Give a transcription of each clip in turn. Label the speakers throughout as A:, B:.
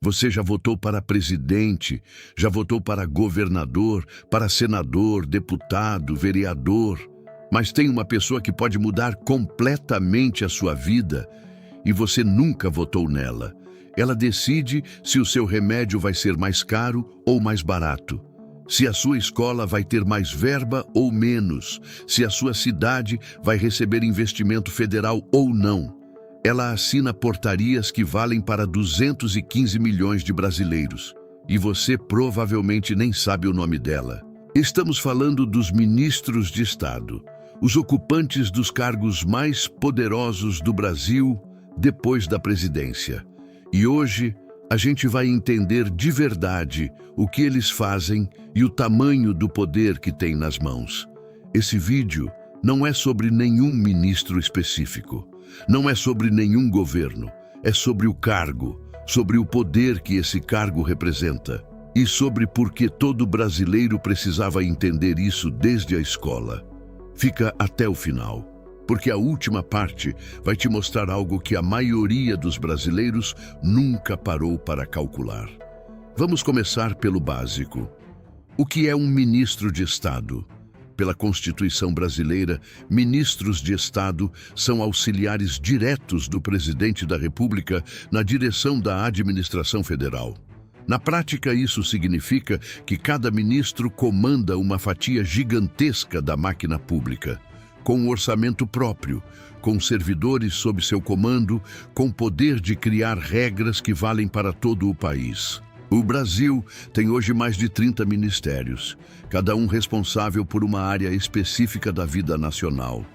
A: Você já votou para presidente, já votou para governador, para senador, deputado, vereador. Mas tem uma pessoa que pode mudar completamente a sua vida e você nunca votou nela. Ela decide se o seu remédio vai ser mais caro ou mais barato, se a sua escola vai ter mais verba ou menos, se a sua cidade vai receber investimento federal ou não. Ela assina portarias que valem para 215 milhões de brasileiros. E você provavelmente nem sabe o nome dela. Estamos falando dos ministros de Estado, os ocupantes dos cargos mais poderosos do Brasil depois da presidência. E hoje a gente vai entender de verdade o que eles fazem e o tamanho do poder que têm nas mãos. Esse vídeo não é sobre nenhum ministro específico, não é sobre nenhum governo, é sobre o cargo, sobre o poder que esse cargo representa e sobre por que todo brasileiro precisava entender isso desde a escola. Fica até o final, porque a última parte vai te mostrar algo que a maioria dos brasileiros nunca parou para calcular. Vamos começar pelo básico. O que é um ministro de Estado? Pela Constituição brasileira, ministros de Estado são auxiliares diretos do presidente da República na direção da administração federal. Na prática, isso significa que cada ministro comanda uma fatia gigantesca da máquina pública, com um orçamento próprio, com servidores sob seu comando, com poder de criar regras que valem para todo o país. O Brasil tem hoje mais de 30 ministérios, cada um responsável por uma área específica da vida nacional: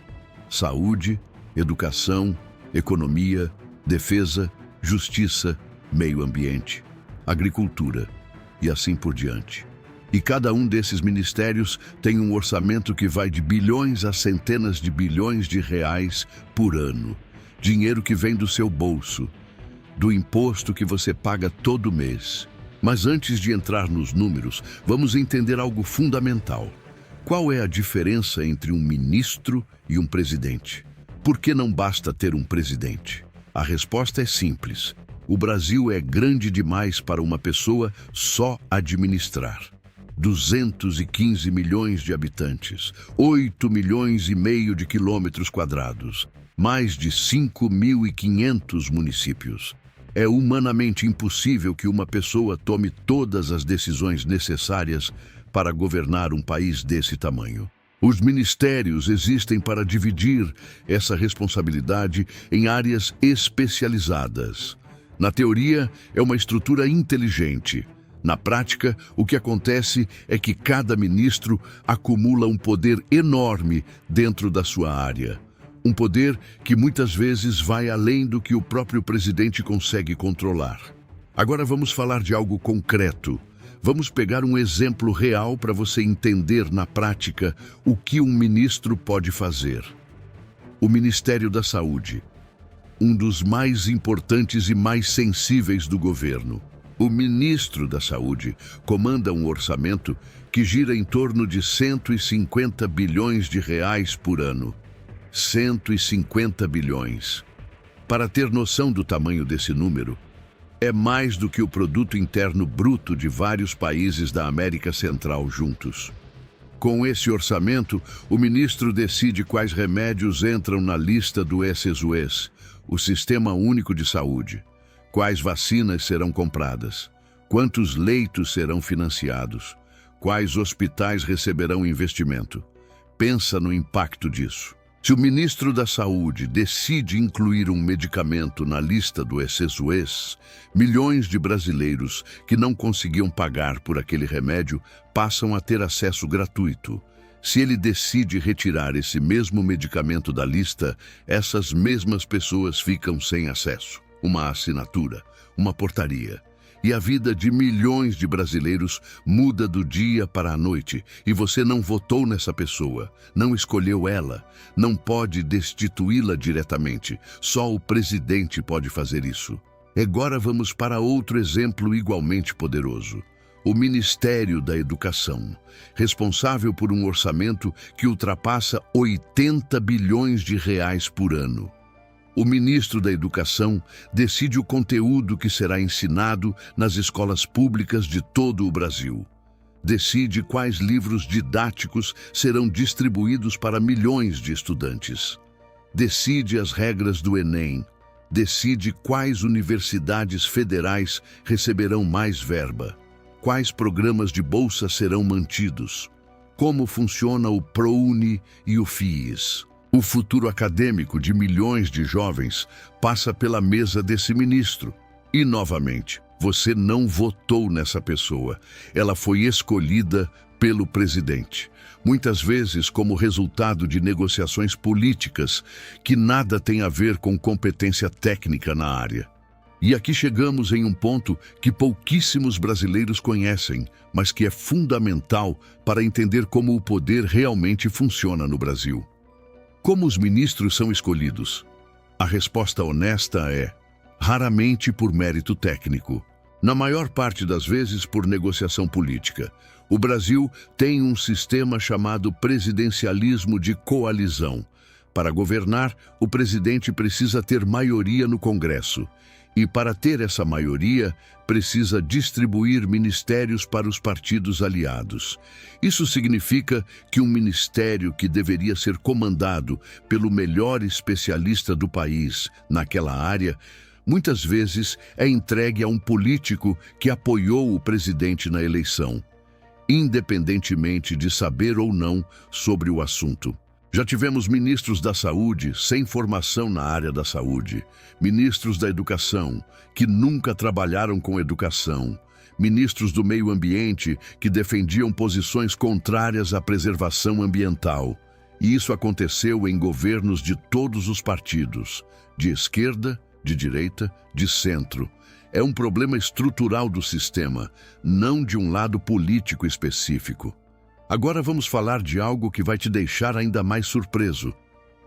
A: saúde, educação, economia, defesa, justiça, meio ambiente, agricultura e assim por diante. E cada um desses ministérios tem um orçamento que vai de bilhões a centenas de bilhões de reais por ano. Dinheiro que vem do seu bolso, do imposto que você paga todo mês. Mas antes de entrar nos números, vamos entender algo fundamental. Qual é a diferença entre um ministro e um presidente? Por que não basta ter um presidente? A resposta é simples. O Brasil é grande demais para uma pessoa só administrar. 215 milhões de habitantes, 8 milhões e meio de quilômetros quadrados, mais de 5.500 municípios. É humanamente impossível que uma pessoa tome todas as decisões necessárias para governar um país desse tamanho. Os ministérios existem para dividir essa responsabilidade em áreas especializadas. Na teoria, é uma estrutura inteligente. Na prática, o que acontece é que cada ministro acumula um poder enorme dentro da sua área. Um poder que muitas vezes vai além do que o próprio presidente consegue controlar. Agora vamos falar de algo concreto. Vamos pegar um exemplo real para você entender na prática o que um ministro pode fazer. O Ministério da Saúde, um dos mais importantes e mais sensíveis do governo. O ministro da Saúde comanda um orçamento que gira em torno de 150 bilhões de reais por ano. 150 bilhões. Para ter noção do tamanho desse número, é mais do que o produto interno bruto de vários países da América Central juntos. Com esse orçamento, o ministro decide quais remédios entram na lista do SUS, o Sistema Único de Saúde, quais vacinas serão compradas, quantos leitos serão financiados, quais hospitais receberão investimento. Pensa no impacto disso. Se o ministro da Saúde decide incluir um medicamento na lista do SUS, milhões de brasileiros que não conseguiam pagar por aquele remédio passam a ter acesso gratuito. Se ele decide retirar esse mesmo medicamento da lista, essas mesmas pessoas ficam sem acesso. Uma assinatura, uma portaria. E a vida de milhões de brasileiros muda do dia para a noite. E você não votou nessa pessoa, não escolheu ela, não pode destituí-la diretamente. Só o presidente pode fazer isso. Agora vamos para outro exemplo igualmente poderoso. O Ministério da Educação, responsável por um orçamento que ultrapassa 80 bilhões de reais por ano. O ministro da Educação decide o conteúdo que será ensinado nas escolas públicas de todo o Brasil. Decide quais livros didáticos serão distribuídos para milhões de estudantes. Decide as regras do Enem. Decide quais universidades federais receberão mais verba. Quais programas de bolsa serão mantidos. Como funciona o ProUni e o FIES. O futuro acadêmico de milhões de jovens passa pela mesa desse ministro. E, novamente, você não votou nessa pessoa. Ela foi escolhida pelo presidente. Muitas vezes como resultado de negociações políticas que nada têm a ver com competência técnica na área. E aqui chegamos em um ponto que pouquíssimos brasileiros conhecem, mas que é fundamental para entender como o poder realmente funciona no Brasil. Como os ministros são escolhidos? A resposta honesta é: raramente por mérito técnico. Na maior parte das vezes por negociação política. O Brasil tem um sistema chamado presidencialismo de coalizão. Para governar, o presidente precisa ter maioria no Congresso. E para ter essa maioria, precisa distribuir ministérios para os partidos aliados. Isso significa que um ministério que deveria ser comandado pelo melhor especialista do país naquela área, muitas vezes é entregue a um político que apoiou o presidente na eleição, independentemente de saber ou não sobre o assunto. Já tivemos ministros da saúde sem formação na área da saúde, ministros da educação que nunca trabalharam com educação, ministros do meio ambiente que defendiam posições contrárias à preservação ambiental. E isso aconteceu em governos de todos os partidos, de esquerda, de direita, de centro. É um problema estrutural do sistema, não de um lado político específico. Agora vamos falar de algo que vai te deixar ainda mais surpreso.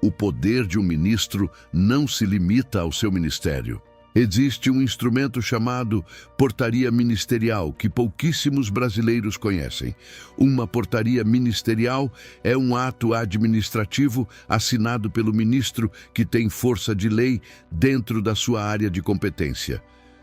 A: O poder de um ministro não se limita ao seu ministério. Existe um instrumento chamado portaria ministerial que pouquíssimos brasileiros conhecem. Uma portaria ministerial é um ato administrativo assinado pelo ministro que tem força de lei dentro da sua área de competência.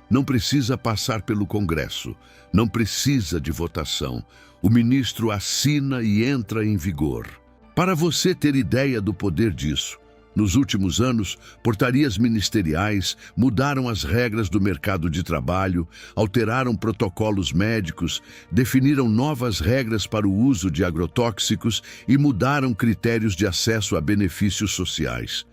A: Não precisa passar pelo Congresso, não precisa de votação. O ministro assina e entra em vigor. Para você ter ideia do poder disso, nos últimos anos, portarias ministeriais mudaram as regras do mercado de trabalho, alteraram protocolos médicos, definiram novas regras para o uso de agrotóxicos e mudaram critérios de acesso a benefícios sociais.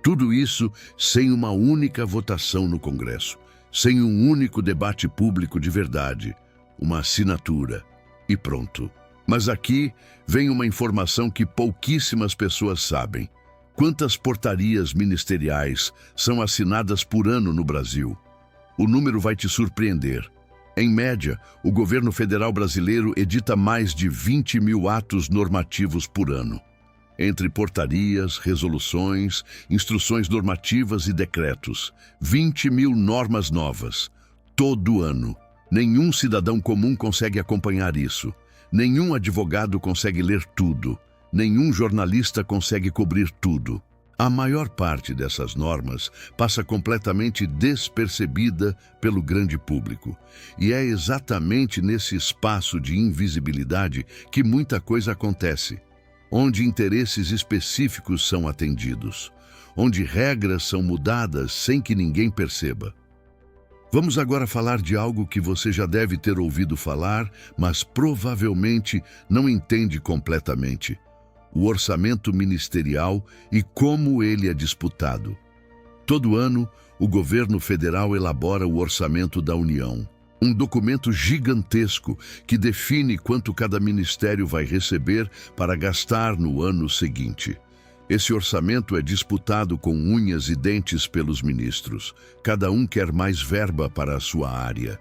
A: Tudo isso sem uma única votação no Congresso, sem um único debate público de verdade, uma assinatura e pronto. Mas aqui vem uma informação que pouquíssimas pessoas sabem. Quantas portarias ministeriais são assinadas por ano no Brasil? O número vai te surpreender. Em média, o governo federal brasileiro edita mais de 20 mil atos normativos por ano. Entre portarias, resoluções, instruções normativas e decretos. 20 mil normas novas, todo ano. Nenhum cidadão comum consegue acompanhar isso. Nenhum advogado consegue ler tudo. Nenhum jornalista consegue cobrir tudo. A maior parte dessas normas passa completamente despercebida pelo grande público. E é exatamente nesse espaço de invisibilidade que muita coisa acontece, onde interesses específicos são atendidos, onde regras são mudadas sem que ninguém perceba. Vamos agora falar de algo que você já deve ter ouvido falar, mas provavelmente não entende completamente. O orçamento ministerial e como ele é disputado. Todo ano, o governo federal elabora o orçamento da União, um documento gigantesco que define quanto cada ministério vai receber para gastar no ano seguinte. Esse orçamento é disputado com unhas e dentes pelos ministros. Cada um quer mais verba para a sua área.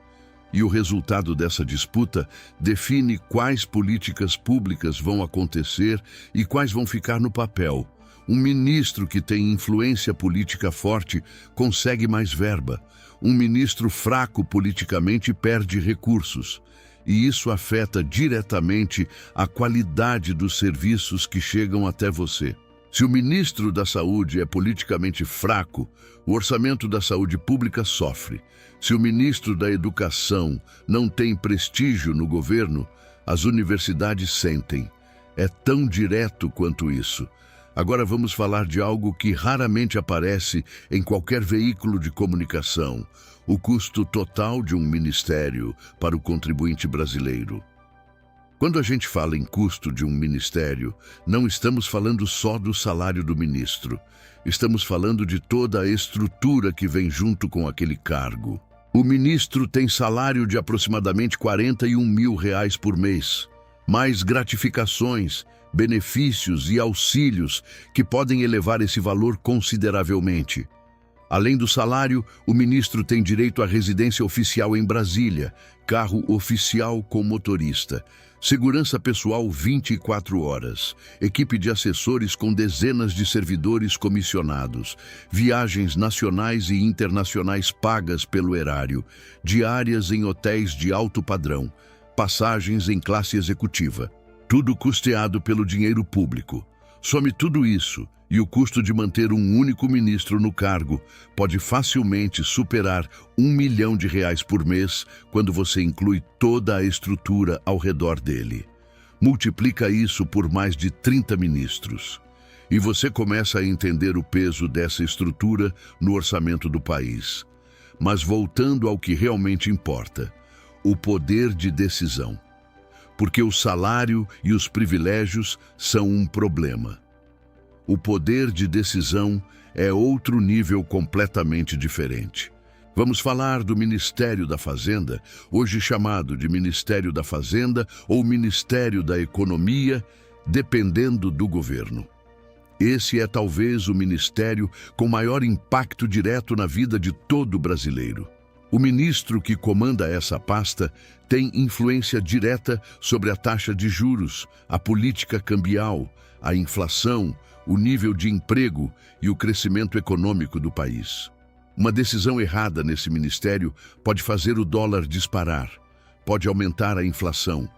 A: E o resultado dessa disputa define quais políticas públicas vão acontecer e quais vão ficar no papel. Um ministro que tem influência política forte consegue mais verba. Um ministro fraco politicamente perde recursos. E isso afeta diretamente a qualidade dos serviços que chegam até você. Se o ministro da Saúde é politicamente fraco, o orçamento da saúde pública sofre. Se o ministro da Educação não tem prestígio no governo, as universidades sentem. É tão direto quanto isso. Agora vamos falar de algo que raramente aparece em qualquer veículo de comunicação: o custo total de um ministério para o contribuinte brasileiro. Quando a gente fala em custo de um ministério, não estamos falando só do salário do ministro. Estamos falando de toda a estrutura que vem junto com aquele cargo. O ministro tem salário de aproximadamente R$ 41 mil por mês, mais gratificações, benefícios e auxílios que podem elevar esse valor consideravelmente. Além do salário, o ministro tem direito à residência oficial em Brasília, carro oficial com motorista, segurança pessoal 24 horas, equipe de assessores com dezenas de servidores comissionados, viagens nacionais e internacionais pagas pelo erário, diárias em hotéis de alto padrão, passagens em classe executiva, tudo custeado pelo dinheiro público. Some tudo isso e o custo de manter um único ministro no cargo pode facilmente superar R$ 1 milhão por mês quando você inclui toda a estrutura ao redor dele. Multiplica isso por mais de 30 ministros. E você começa a entender o peso dessa estrutura no orçamento do país. Mas voltando ao que realmente importa, o poder de decisão. Porque o salário e os privilégios são um problema. O poder de decisão é outro nível completamente diferente. Vamos falar do Ministério da Fazenda, hoje chamado de Ministério da Fazenda ou Ministério da Economia, dependendo do governo. Esse é talvez o ministério com maior impacto direto na vida de todo brasileiro. O ministro que comanda essa pasta tem influência direta sobre a taxa de juros, a política cambial, a inflação, o nível de emprego e o crescimento econômico do país. Uma decisão errada nesse ministério pode fazer o dólar disparar, pode aumentar a inflação,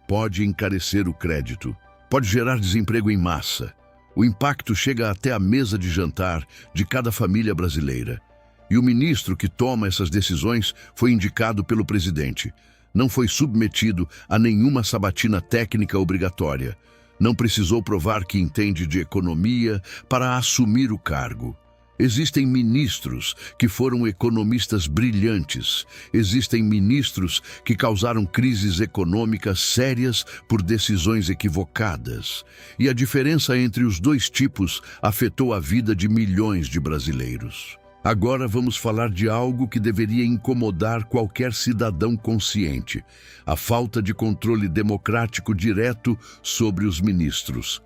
A: pode encarecer o crédito, pode gerar desemprego em massa. O impacto chega até a mesa de jantar de cada família brasileira. E o ministro que toma essas decisões foi indicado pelo presidente. Não foi submetido a nenhuma sabatina técnica obrigatória. Não precisou provar que entende de economia para assumir o cargo. Existem ministros que foram economistas brilhantes. Existem ministros que causaram crises econômicas sérias por decisões equivocadas. E a diferença entre os dois tipos afetou a vida de milhões de brasileiros. Agora vamos falar de algo que deveria incomodar qualquer cidadão consciente: a falta de controle democrático direto sobre os ministros.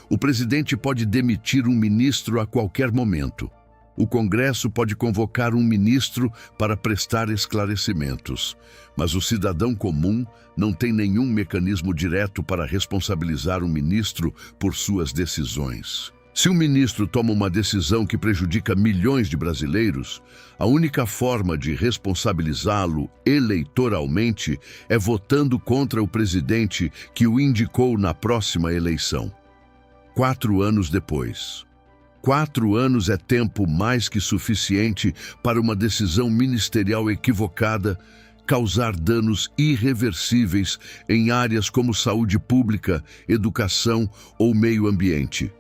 A: O presidente pode demitir um ministro a qualquer momento. O Congresso pode convocar um ministro para prestar esclarecimentos, mas o cidadão comum não tem nenhum mecanismo direto para responsabilizar um ministro por suas decisões. Se um ministro toma uma decisão que prejudica milhões de brasileiros, a única forma de responsabilizá-lo eleitoralmente é votando contra o presidente que o indicou na próxima eleição. 4 anos depois. 4 anos é tempo mais que suficiente para uma decisão ministerial equivocada causar danos irreversíveis em áreas como saúde pública, educação ou meio ambiente.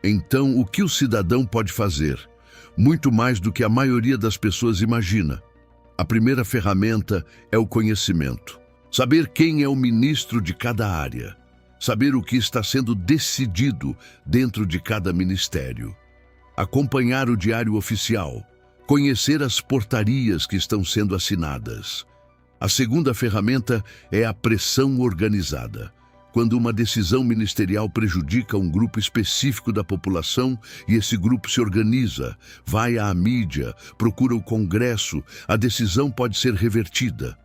A: Então, o que o cidadão pode fazer? Muito mais do que a maioria das pessoas imagina. A primeira ferramenta é o conhecimento. Saber quem é o ministro de cada área. Saber o que está sendo decidido dentro de cada ministério. Acompanhar o diário oficial. Conhecer as portarias que estão sendo assinadas. A segunda ferramenta é a pressão organizada. Quando uma decisão ministerial prejudica um grupo específico da população e esse grupo se organiza, vai à mídia, procura o Congresso, a decisão pode ser revertida.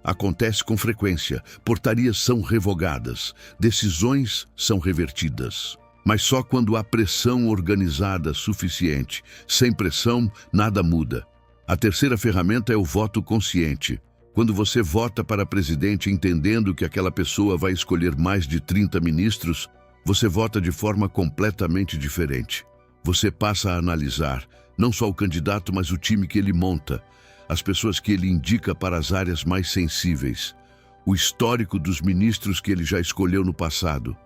A: Acontece com frequência, portarias são revogadas, decisões são revertidas. Mas só quando há pressão organizada suficiente. Sem pressão, nada muda. A terceira ferramenta é o voto consciente. Quando você vota para presidente entendendo que aquela pessoa vai escolher mais de 30 ministros, você vota de forma completamente diferente. Você passa a analisar não só o candidato, mas o time que ele monta, as pessoas que ele indica para as áreas mais sensíveis, o histórico dos ministros que ele já escolheu no passado,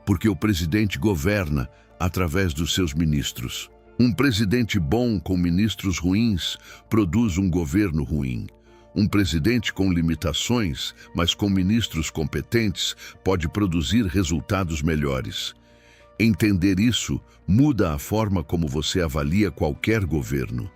A: porque o presidente governa através dos seus ministros. Um presidente bom com ministros ruins produz um governo ruim. Um presidente com limitações, mas com ministros competentes, pode produzir resultados melhores. Entender isso muda a forma como você avalia qualquer governo.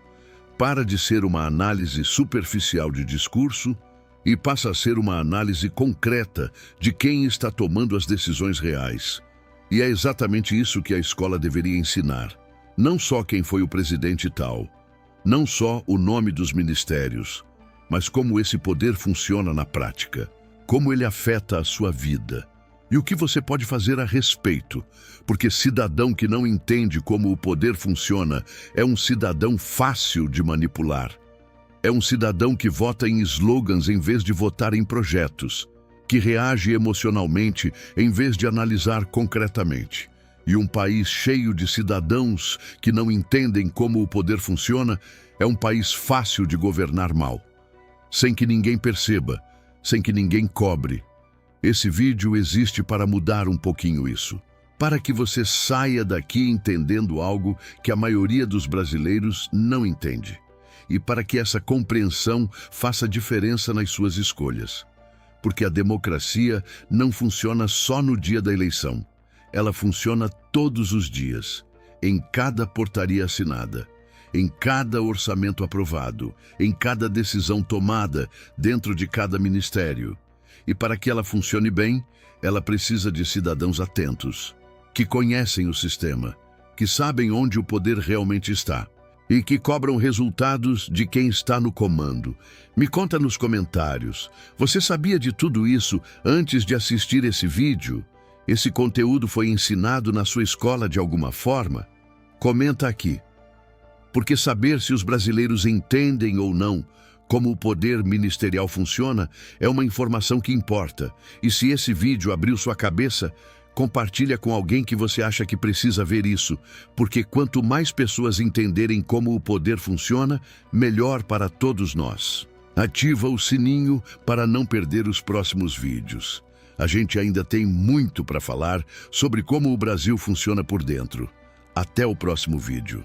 A: Para de ser uma análise superficial de discurso e passa a ser uma análise concreta de quem está tomando as decisões reais. E é exatamente isso que a escola deveria ensinar. Não só quem foi o presidente tal, não só o nome dos ministérios, mas como esse poder funciona na prática, como ele afeta a sua vida e o que você pode fazer a respeito, porque cidadão que não entende como o poder funciona é um cidadão fácil de manipular. É um cidadão que vota em slogans em vez de votar em projetos, que reage emocionalmente em vez de analisar concretamente. E um país cheio de cidadãos que não entendem como o poder funciona é um país fácil de governar mal, sem que ninguém perceba, sem que ninguém cobre. Esse vídeo existe para mudar um pouquinho isso, para que você saia daqui entendendo algo que a maioria dos brasileiros não entende, e para que essa compreensão faça diferença nas suas escolhas. Porque a democracia não funciona só no dia da eleição. Ela funciona todos os dias, em cada portaria assinada, em cada orçamento aprovado, em cada decisão tomada dentro de cada ministério. E para que ela funcione bem, ela precisa de cidadãos atentos, que conhecem o sistema, que sabem onde o poder realmente está e que cobram resultados de quem está no comando. Me conta nos comentários, você sabia de tudo isso antes de assistir esse vídeo? Esse conteúdo foi ensinado na sua escola de alguma forma? Comenta aqui. Porque saber se os brasileiros entendem ou não como o poder ministerial funciona é uma informação que importa. E se esse vídeo abriu sua cabeça, compartilha com alguém que você acha que precisa ver isso, porque quanto mais pessoas entenderem como o poder funciona, melhor para todos nós. Ativa o sininho para não perder os próximos vídeos. A gente ainda tem muito para falar sobre como o Brasil funciona por dentro. Até o próximo vídeo.